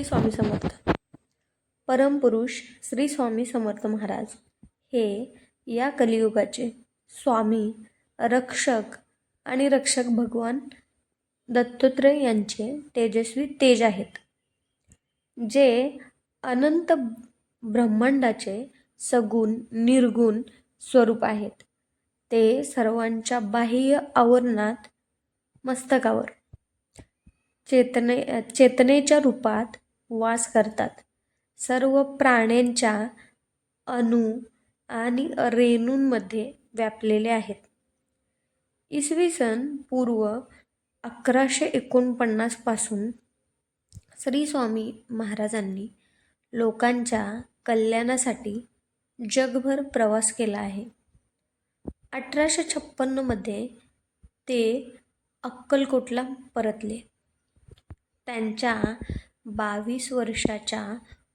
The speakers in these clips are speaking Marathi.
श्री स्वामी समर्थ. परमपुरुष श्री स्वामी समर्थ महाराज हे या कलियुगाचे स्वामी, रक्षक आणि रक्षक भगवान दत्तात्रय यांचे तेजस्वी तेज आहेत, जे अनंत ब्रह्मांडाचे सगुण निर्गुण स्वरूप आहेत. ते सर्वांच्या बाह्य आवरणात मस्तकावर चेतनेच्या रूपात वास करतात. सर्व प्राण्यांच्या अणु आणि रेणूंमध्ये व्यापलेले आहेत. इसवी सन पूर्व 1149 पासून श्री स्वामी महाराजांनी लोकांच्या कल्याणासाठी जगभर प्रवास केला आहे. 1856 मध्ये ते अक्कलकोटला परतले. त्यांच्या 22 वर्षाच्या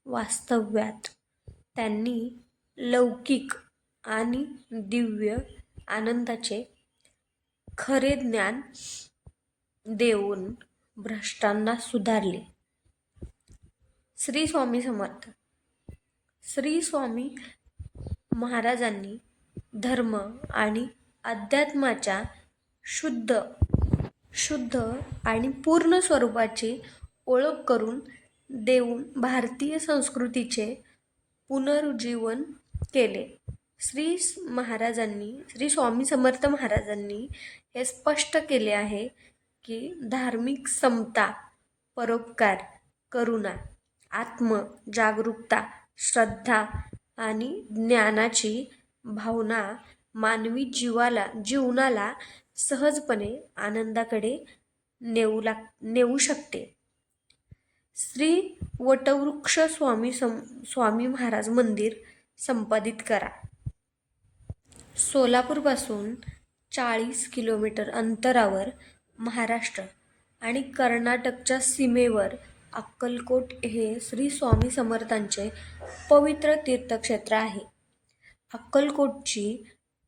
वास्तव्यात त्यांनी लौकिक आणि दिव्य आनंदाचे खरे ज्ञान देऊन भ्रष्टांना सुधारले. श्री स्वामी समर्थ. श्री स्वामी महाराजांनी धर्म आणि अध्यात्माच्या शुद्ध आणि पूर्ण स्वरूपाची ओळख करून देऊन भारतीय संस्कृतीचे पुनरुज्जीवन केले. श्री स्वामी समर्थ महाराजांनी हे स्पष्ट केले आहे की धार्मिक समता, परोपकार, करुणा, आत्मजागरूकता, श्रद्धा आणि ज्ञानाची भावना मानवी जीवनाला सहजपणे आनंदाकडे नेऊ शकते. श्री वटवृक्ष स्वामी महाराज मंदिर संपादित करा. सोलापूरपासून 40 किलोमीटर अंतरावर महाराष्ट्र आणि कर्नाटकच्या सीमेवर अक्कलकोट हे श्री स्वामी समर्थांचे पवित्र तीर्थक्षेत्र आहे. अक्कलकोटची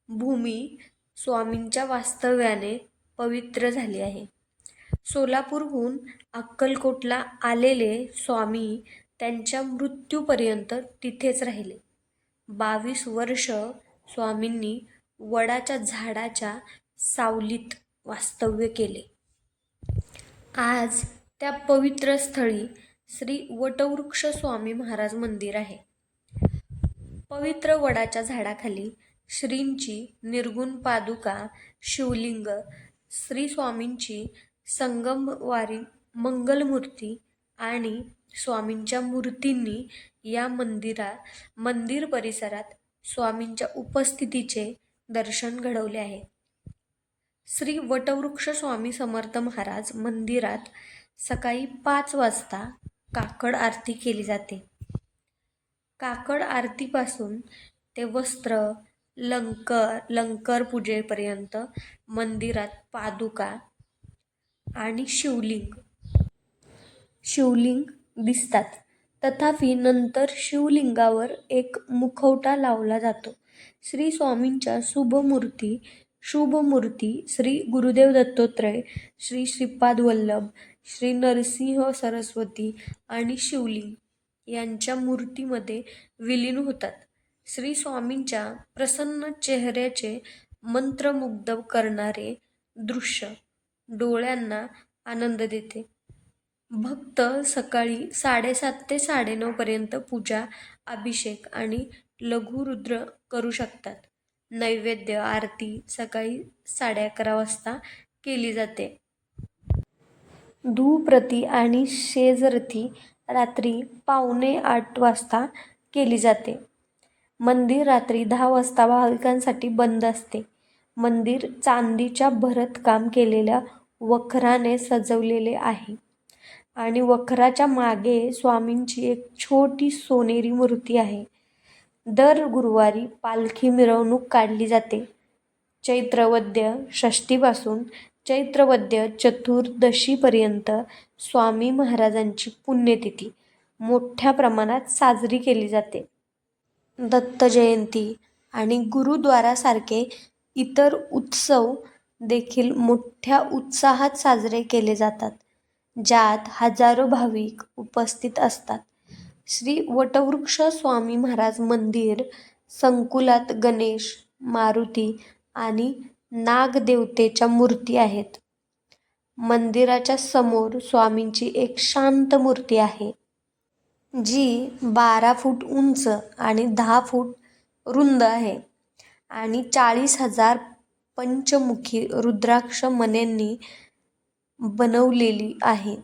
भूमी स्वामींच्या वास्तव्याने पवित्र झाली आहे. सोलापूरहून अक्कलकोटला आलेले स्वामी त्यांच्या मृत्यूपर्यंत तिथेच राहिले. 22 वर्ष स्वामींनी वडाच्या झाडाच्या सावलीत वास्तव्य केले. आज त्या पवित्र स्थळी श्री वटवृक्ष स्वामी महाराज मंदिर आहे. पवित्र वडाच्या झाडाखाली श्रींची निर्गुण पादुका, शिवलिंग, श्री स्वामींची संगमवारी मंगलमूर्ती आणि स्वामींच्या मूर्तींनी या मंदिर परिसरात स्वामींच्या उपस्थितीचे दर्शन घडवले आहे. श्री वटवृक्ष स्वामी समर्थ महाराज मंदिरात सकाळी 5 वाजता काकड आरती केली जाते. काकड आरतीपासून ते वस्त्र लंकर पूजेपर्यंत मंदिरात पादुका आणि शिवलिंग दिसतात. तथापि नंतर शिवलिंगावर एक मुखवटा लावला जातो. श्री स्वामींच्या शुभ मूर्ती श्री गुरुदेव दत्तात्रय, श्री श्रीपाद वल्लभ, श्री नरसिंह सरस्वती आणि शिवलिंग यांच्या मूर्तीमध्ये विलीन होतात. श्री स्वामींच्या प्रसन्न चेहऱ्याचे मंत्रमुग्ध करणारे दृश्य डोळ्यांना आनंद देते. भक्त सकाळी 7:30 ते 9:30 पर्यंत पूजा, अभिषेक आणि लघुरुद्र करू शकतात. नैवेद्य आरती सकाळी 11:30 वाजता केली जाते. धूपरती आणि शेजारती रात्री 7:45 वाजता केली जाते. मंदिर रात्री 10 वाजता भाविकांसाठी बंद असते. मंदिर चांदीच्या भरतकाम केलेल्या वखराने सजवलेले आहे आणि वखराच्या मागे स्वामींची एक छोटी सोनेरी मूर्ती आहे. दर गुरुवारी पालखी मिरवणूक काढली जाते. चैत्रवद्य षष्ठीपासून चैत्रवद्य चतुर्दशीपर्यंत स्वामी महाराजांची पुण्यतिथी मोठ्या प्रमाणात साजरी केली जाते. दत्त जयंती आणि गुरुद्वारासारखे इतर उत्सव देखील मोठ्या उत्साहात साजरे केले जातात. ज्यात हजारो भाविक उपस्थित असतात. श्री वटवृक्ष स्वामी महाराज मंदिर संकुलात गणेश, मारुती आणि नागदेवतेच्या मूर्ती आहेत. मंदिराच्या समोर स्वामींची एक शांत मूर्ती आहे, जी 12 फूट उंच आणि 10 फूट रुंद आहे आणि 40,000 पंचमुखी रुद्राक्ष मण्यांनी बनवलेली आहे.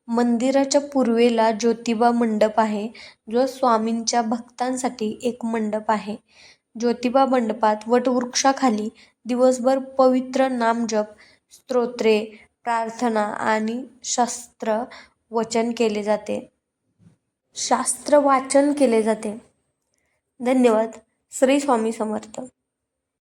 मंदिराच्या पूर्वेला ज्योतिबा मंडप आहे, जो स्वामींच्या भक्तांसाठी एक मंडप आहे. ज्योतिबा मंडपात वटवृक्षाखाली दिवसभर पवित्र नामजप, स्तोत्रे, प्रार्थना आणि शास्त्र वाचन केले जाते. धन्यवाद. श्री स्वामी समर्थ.